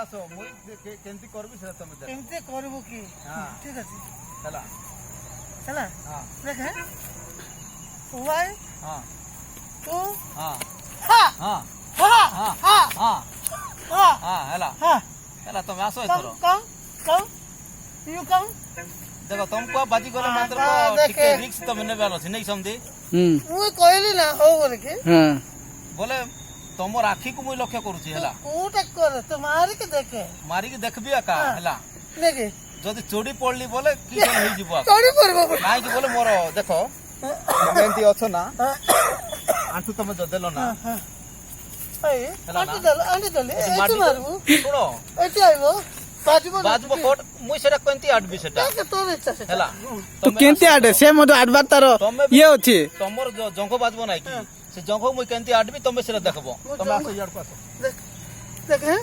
আসো মুই কেমতি করবি সেটা তুমি দেখো কেমতে করব কি ঠিক আছে হেলা চলা হ্যাঁ দেখ ওয়াই হ্যাঁ টু হ্যাঁ হা হ্যাঁ হা হ্যাঁ হা হ্যাঁ হা হ্যাঁ হেলা হা হেলা তুমি আসো কম এথর কম কম ইউ কম দেখো তোমাকে বাজি গলে মাত্র টিকে রিস্ক তুমি নেবে আছে নাই সমদি মুই কইলি না হো বলে কি হ্যাঁ বলে তোমার আখিকু মুই লক্ষ্য করুছি হেলা কোটা করে তোমারে কে দেখে মারিকি দেখবি একা হেলা দেখে যদি চড়ি পড়লি বলে কি হল হই যাব চড়ি পড়ব নাই কি বলে মোর দেখো এমতি অছ না আঁঠু তুমি দেলো না এই আন্টি দলে এটি মারবো শুনো এটি আইবো বাজবো বাজবো কোট মুই সেটা কেমতি আটবি সেটা দেখে তোর ইচ্ছা সেটা হেলা তো কেনতে আডে সে মতো আডবার তার ইয়ে আছে তোমার জঙ্ঘ বাজবো নাই কি সে জঙ্ঘ মুই কেমতি আটবি তুমি সেটা দেখবো তুমি আসো ইয়াড়কু আসো দেখ দেখ হ্যাঁ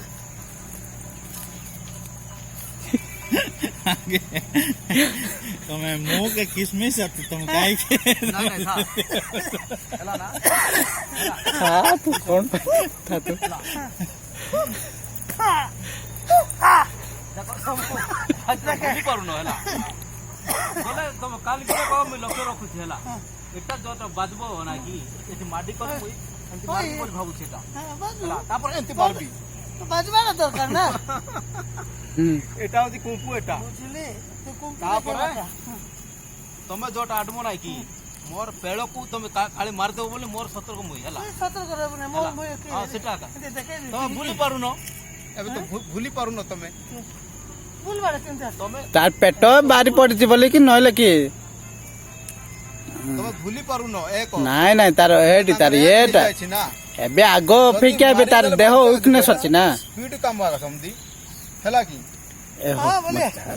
તમે મું કે કિસમિસ હતી તમે કાઈ કે না না না হেলা না হ্যাঁ তো কোন তা তো দেখো তুমি আচ্ছা বুঝি পারুনো হেলা বলে তুমি কাল কি কও মুই লক্ষ্য রাখুছি হেলা এটা যত বাজবো না কি এটি মাটি কর মুই এমতি মারি বল ভাবু সেটা বাজবো হেলা তারপর এমতি মারবি বাজবা না দরকার না এটা হচ্ছে কুম্পু এটা বুঝলি তুই কোন তারপরে তুমি যত আডমো নাই কি মোর পেড়কু তুমি খালি মার দেবো বলে মোর সতর্ক মুই হেলা সতর্ক করব না মোর মই কি হ্যাঁ সেটা একা দেখে তুমি ভুলি পারুন এবে তো ভুলি পারুন তুমি ভুলবাড়ে চিন্তা তুমি তার পেট বাড়ি পড়িছি বলে কি নইলে কি তুমি ভুলি পারুন এক নাই নাই তার হেডি তার এটা না এবে আগ অপেক্ষা এবে তার দেহ উইকনেস আছে না স্পিড কাম আগে সমদি হেলা কি এ হ্যাঁ বলে